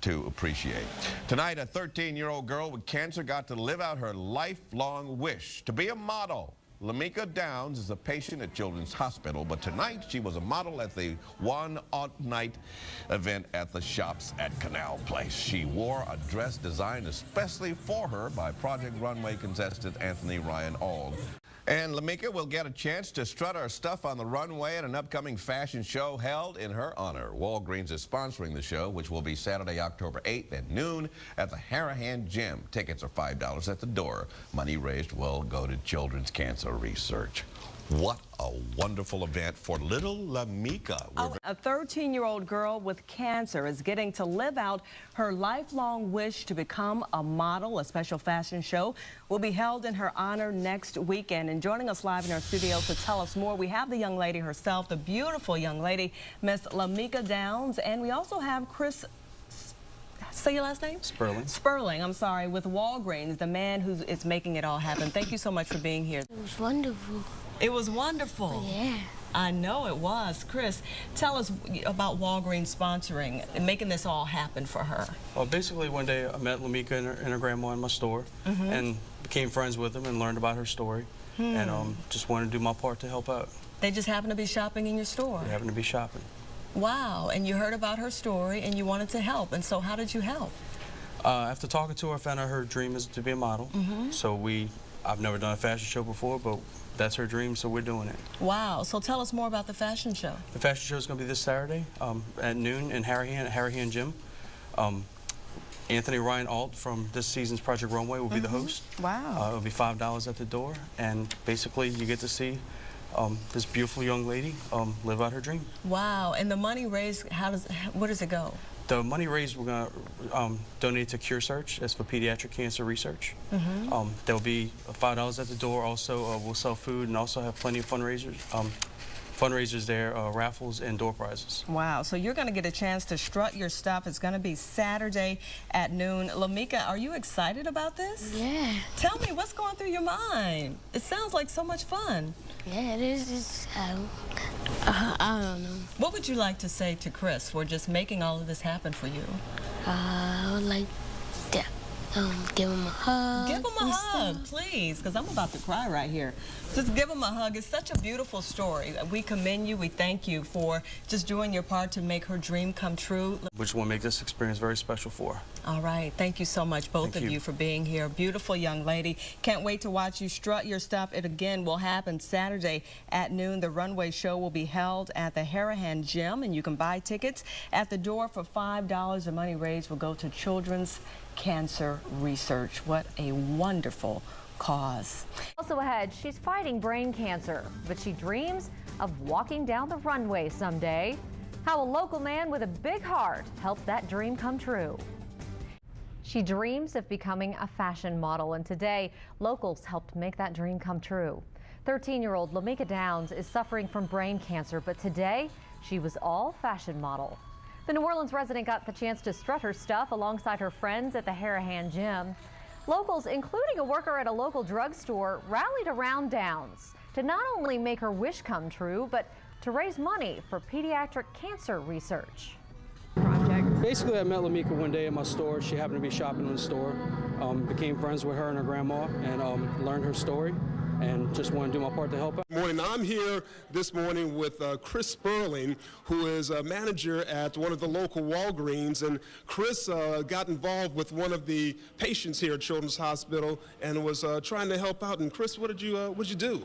to appreciate. Tonight, a 13-year-old girl with cancer got to live out her lifelong wish to be a model. Lamika Downs is a patient at Children's Hospital, but tonight she was a model at the One Aunt Night event at the shops at Canal Place. She wore a dress designed especially for her by Project Runway contestant Anthony Ryan Auld. And Lamika will get a chance to strut her stuff on the runway at an upcoming fashion show held in her honor. Walgreens is sponsoring the show, which will be Saturday, October 8th at noon at the Harahan Gym. Tickets are $5 at the door. Money raised will go to children's cancer research. What a wonderful event for little Lamika. A 13-year-old girl with cancer is getting to live out her lifelong wish to become a model. A special fashion show will be held in her honor next weekend. And joining us live in our studio to tell us more, we have the young lady herself, the beautiful young lady, Miss Lamika Downs. And we also have Chris, say your last name? Sperling. Sperling, I'm sorry, with Walgreens, the man who is making it all happen. Thank you so much for being here. It was wonderful. It was wonderful. Yeah. I know it was. Chris, tell us about Walgreens sponsoring and making this all happen for her. Well, basically one day I met Lamika and her grandma in my store and became friends with them and learned about her story and just wanted to do my part to help out. They just happened to be shopping in your store? They happened to be shopping. Wow, and you heard about her story and you wanted to help, and so how did you help? After talking to her, I found out her dream is to be a model. So I've never done a fashion show before, but that's her dream, so we're doing it. Wow, so tell us more about the fashion show. The fashion show is going to be this Saturday at noon in Harahan Gym. Anthony Ryan Auld from this season's Project Runway will be the host. Wow. It'll be $5 at the door, and basically you get to see this beautiful young lady live out her dream. Wow, and the money raised, where does it go? The money raised, we're going to donate to Cure Search. That's for pediatric cancer research. There'll be $5 at the door. Also, we'll sell food and also have plenty of fundraisers there, raffles and door prizes. Wow, so you're going to get a chance to strut your stuff. It's going to be Saturday at noon. Lamika, are you excited about this? Yeah. Tell me, what's going through your mind? It sounds like so much fun. Yeah, it is. Just, I don't know. What would you like to say to Chris for just making all of this happen for you? I would like to give him a hug. Give him a hug, please, because I'm about to cry right here. Just give him a hug. It's such a beautiful story. We commend you. We thank you for just doing your part to make her dream come true. We just want to make this experience very special for her. All right. Thank you so much, both of you, for being here. Beautiful young lady. Can't wait to watch you strut your stuff. It again will happen Saturday at noon. The runway show will be held at the Harahan Gym, and you can buy tickets at the door for $5. The money raised will go to children's cancer research. What a wonderful cause. Also ahead, she's fighting brain cancer, but she dreams of walking down the runway someday. How a local man with a big heart helped that dream come true. She dreams of becoming a fashion model, and today locals helped make that dream come true. 13-year-old Lamika Downs is suffering from brain cancer, but today she was all fashion model. The New Orleans resident got the chance to strut her stuff alongside her friends at the Harahan Gym. Locals, including a worker at a local drugstore, rallied around Downs to not only make her wish come true, but to raise money for pediatric cancer research. Basically, I met Lamika one day in my store. She happened to be shopping in the store. Became friends with her and her grandma and learned her story and just want to do my part to help out. Good morning. I'm here this morning with Chris Sperling, who is a manager at one of the local Walgreens. And Chris got involved with one of the patients here at Children's Hospital and was trying to help out. And Chris, what did you do?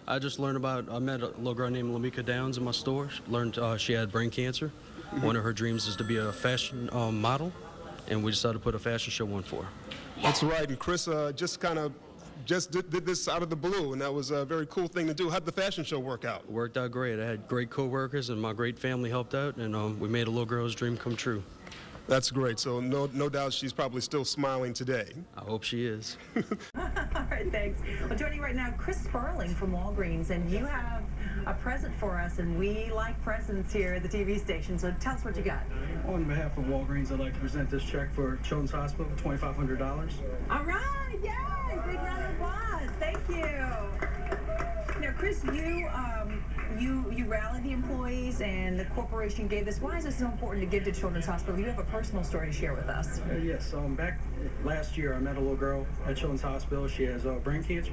I just learned about, I met a little girl named Lamika Downs in my store. Learned she had brain cancer. One of her dreams is to be a fashion model, and we decided to put a fashion show on for her. That's right, and Chris just did this out of the blue, and that was a very cool thing to do. How'd the fashion show work out? It worked out great. I had great co-workers, and my great family helped out, and we made a little girl's dream come true. That's great. So no doubt she's probably still smiling today. I hope she is. All right, thanks. Well, joining right now, Chris Sperling from Walgreens, and you have a present for us, and we like presents here at the TV station, so tell us what you got. On behalf of Walgreens, I'd like to present this check for Children's Hospital for $2,500. All right, yay! Big round of applause. Thank you. Now, Chris, you rallied the employees and the corporation gave this. Why is it so important to give to Children's Hospital? You have a personal story to share with us. Yes, back last year I met a little girl at Children's Hospital. She has brain cancer,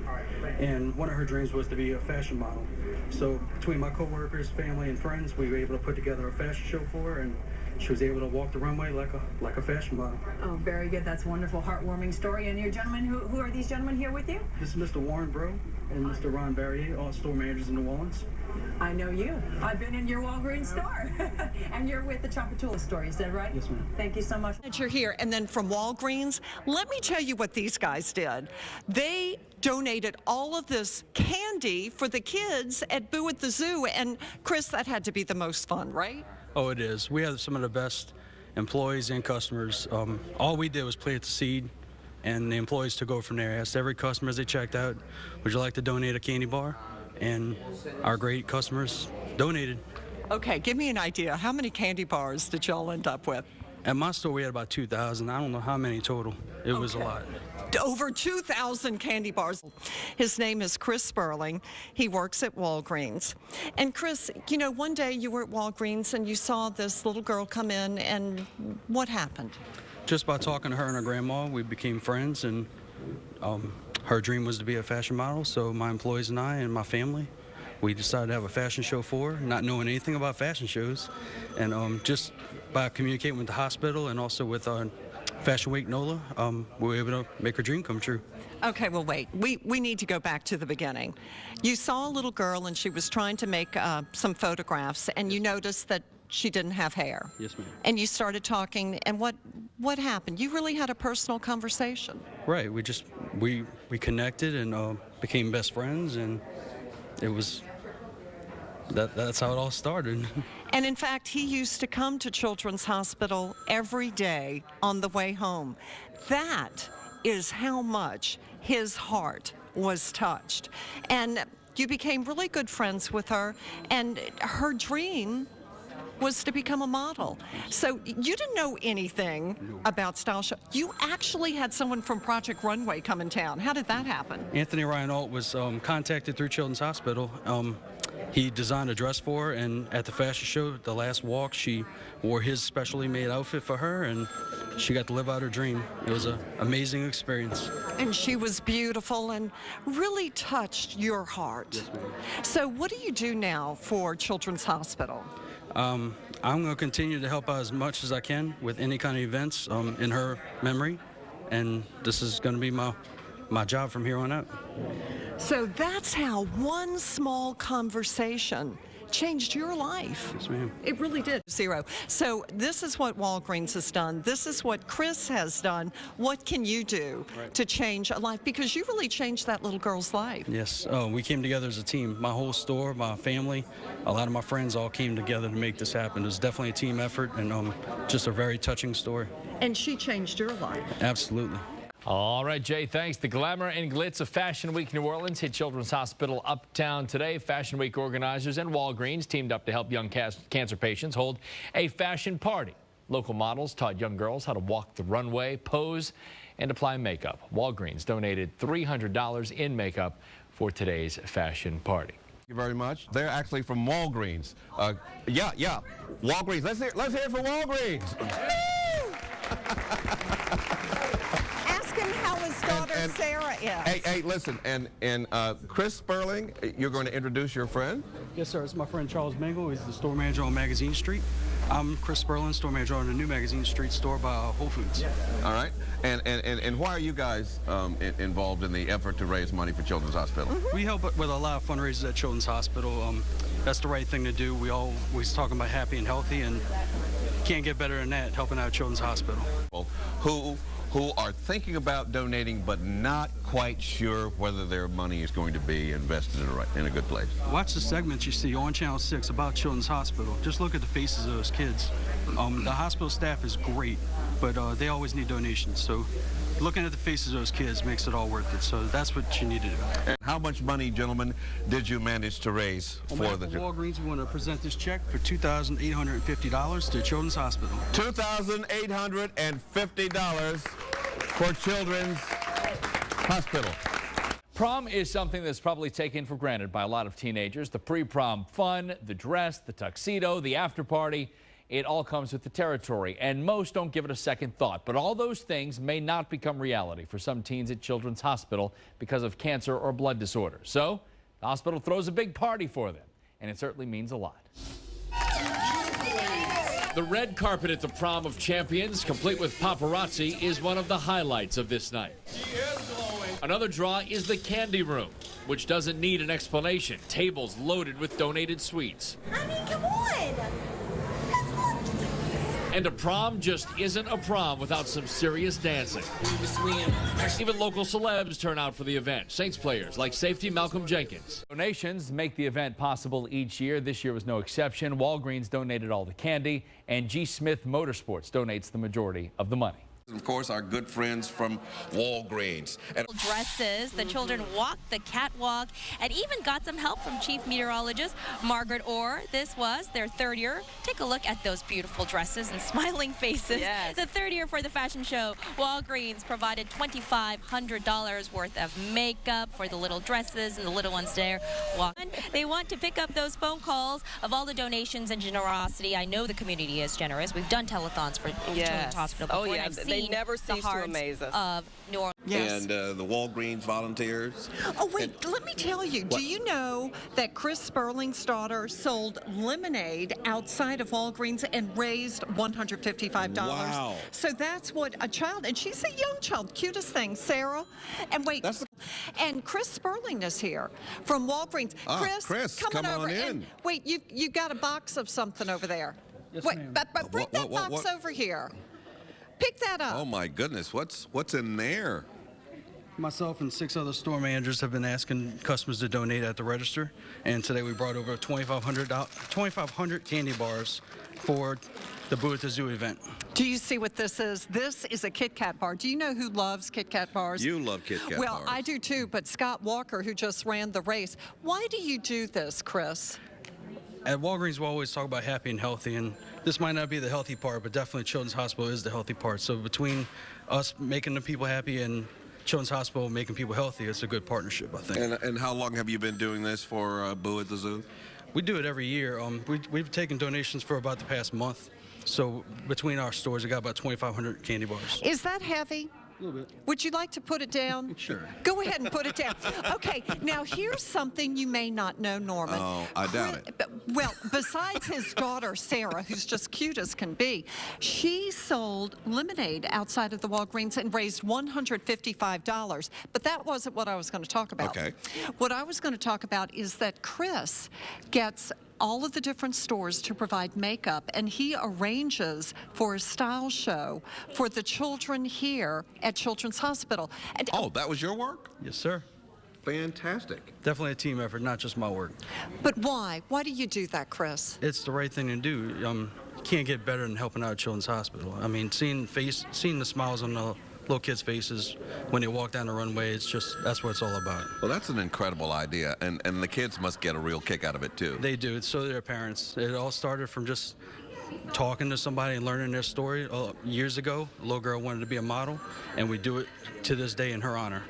and one of her dreams was to be a fashion model. So between my coworkers, family, and friends, we were able to put together a fashion show for her, and she was able to walk the runway like a fashion model. Oh, very good. That's a wonderful, heartwarming story. And your gentlemen, who are these gentlemen here with you? This is Mr. Warren Bro and Mr. Ron Barrier, all store managers in New Orleans. I know you. I've been in your Walgreens store. And you're with the Tchoupitoulas store, is that right? Yes, ma'am. Thank you so much. You're here. And then from Walgreens, let me tell you what these guys did. They donated all of this candy for the kids at Boo at the Zoo. And Chris, that had to be the most fun, right? Oh, it is. We have some of the best employees and customers. All we did was plant the seed, and the employees took over from there. Asked every customer as they checked out, would you like to donate a candy bar? And our great customers donated. Okay, give me an idea. How many candy bars did y'all end up with? At my store, we had about 2,000. I don't know how many total. It was a lot. Over 2,000 candy bars. His name is Chris Sperling. He works at Walgreens. And Chris, you know, one day you were at Walgreens and you saw this little girl come in, and what happened? Just by talking to her and her grandma, we became friends, and her dream was to be a fashion model. So my employees and I and my family, we decided to have a fashion show for her, not knowing anything about fashion shows. And just by communicating with the hospital and also with Fashion Week NOLA, we were able to make her dream come true. Okay, well, wait. We need to go back to the beginning. You saw a little girl and she was trying to make some photographs, and you noticed that she didn't have hair. Yes, ma'am. And you started talking, and what happened? You really had a personal conversation. Right. We connected and became best friends, and it was that's how it all started. And in fact, he used to come to Children's Hospital every day on the way home. That is how much his heart was touched. And you became really good friends with her, and her dream was to become a model. So you didn't know anything about style show. You actually had someone from Project Runway come in town. How did that happen? Anthony Ryan Alt was contacted through Children's Hospital. He designed a dress for her, and at the fashion show, the last walk, she wore his specially made outfit for her, and she got to live out her dream. It was an amazing experience. And she was beautiful and really touched your heart. Yes, ma'am. So what do you do now for Children's Hospital? I'm going to continue to help out as much as I can with any kind of events in her memory, and this is going to be my job from here on out. So that's how one small conversation changed your life. Yes, ma'am. It really did. Zero. So this is what Walgreens has done. This is what Chris has done. What can you do to change a life? Because you really changed that little girl's life. Yes. We came together as a team. My whole store, my family, a lot of my friends all came together to make this happen. It was definitely a team effort, and just a very touching story. And she changed your life. Absolutely. All right, Jay, thanks. The glamour and glitz of Fashion Week New Orleans hit Children's Hospital Uptown today. Fashion Week organizers and Walgreens teamed up to help young cancer patients hold a fashion party. Local models taught young girls how to walk the runway, pose, and apply makeup. Walgreens donated $300 in makeup for today's fashion party. Thank you very much. They're actually from Walgreens. Yeah. Walgreens. Let's hear it for Walgreens. Sarah is. Hey, listen, and Chris Sperling, you're going to introduce your friend? Yes, sir. It's my friend Charles Mingle. He's the store manager on Magazine Street. I'm Chris Sperling, store manager on the new Magazine Street store by Whole Foods. All right. And why are you guys involved in the effort to raise money for Children's Hospital? We help with a lot of fundraisers at Children's Hospital. That's the right thing to do. We always talking about happy and healthy, and can't get better than that, helping out Children's Hospital. Who are thinking about donating but not quite sure whether their money is going to be invested in a good place. Watch the segments you see on Channel 6 about Children's Hospital. Just look at the faces of those kids. The hospital staff is great, but they always need donations. So looking at the faces of those kids makes it all worth it. So that's what you need to do. And how much money, gentlemen, did you manage to raise for the Walgreens? We want to present this check for $2,850 to Children's Hospital. $2,850 for Children's Hospital. Prom is something that's probably taken for granted by a lot of teenagers. The pre-prom fun, the dress, the tuxedo, the after party, it all comes with the territory, and most don't give it a second thought. But all those things may not become reality for some teens at Children's Hospital because of cancer or blood disorders. So the hospital throws a big party for them, and it certainly means a lot. The red carpet at the Prom of Champions, complete with paparazzi, is one of the highlights of this night. Another draw is the candy room, which doesn't need an explanation. Tables loaded with donated sweets. I mean, come on. And a prom just isn't a prom without some serious dancing. Even local celebs turn out for the event. Saints players like safety Malcolm Jenkins. Donations make the event possible each year. This year was no exception. Walgreens donated all the candy, and G. Smith Motorsports donates the majority of the money. Of course, our good friends from Walgreens. And Dresses, the children walked the catwalk and even got some help from Chief Meteorologist Margaret Orr. This was their third year. Take a look at those beautiful dresses and smiling faces. Yes. The third year for the fashion show, Walgreens provided $2,500 worth of makeup for the little dresses and the little ones there. They want to pick up those phone calls of all the donations and generosity. I know the community is generous. We've done telethons for Children's Hospital before. Oh, yeah. And I've They seen never the cease to hearts amaze us. of New Orleans. Yes. And the Walgreens volunteers. Oh, wait, let me tell you. Do you know that Chris Sperling's daughter sold lemonade outside of Walgreens and raised $155? Wow. So that's what a child, and she's a young child, cutest thing, Sarah. And wait, and Chris Sperling is here from Walgreens. Chris, come on over. in. And wait, you've got a box of something over there. Yes, wait, ma'am. but bring that box over here. Pick that up. Oh my goodness, what's in there? Myself and 6 other store managers have been asking customers to donate at the register, and today we brought over 2,500 candy bars for the Boo at the Zoo event. Do you see what this is? This is a Kit Kat bar. Do you know who loves Kit Kat bars? You love Kit Kat Well, bars. I do too, but Scott Walker, who just ran the race, why do you do this, Chris? At Walgreens, we always talk about happy and healthy, and this might not be the healthy part, but definitely Children's Hospital is the healthy part. So between us making the people happy and Children's Hospital making people healthy, it's a good partnership, I think. And how long have you been doing this for Boo at the Zoo? We do it every year. We've taken donations for about the past month. So between our stores, we got about 2,500 candy bars. Is that heavy? A little bit. Would you like to put it down? Sure. Go ahead and put it down. Okay, now here's something you may not know, Norman. Oh, I doubt it. Well, besides his daughter, Sarah, who's just cute as can be, she sold lemonade outside of the Walgreens and raised $155. But that wasn't what I was going to talk about. Okay. What I was going to talk about is that Chris gets all of the different stores to provide makeup, and he arranges for a style show for the children here at Children's Hospital. And Oh, that was your work? Yes, sir. Fantastic. Definitely a team effort, not just my work. But why? Why do you do that, Chris? It's the right thing to do. You can't get better than helping out Children's Hospital. I mean, seeing the smiles on the little kids' faces when they walk down the runway, that's what it's all about. Well, that's an incredible idea, and the kids must get a real kick out of it, too. They do. So do their parents. It all started from just talking to somebody and learning their story. Years ago, a little girl wanted to be a model, and we do it to this day in her honor.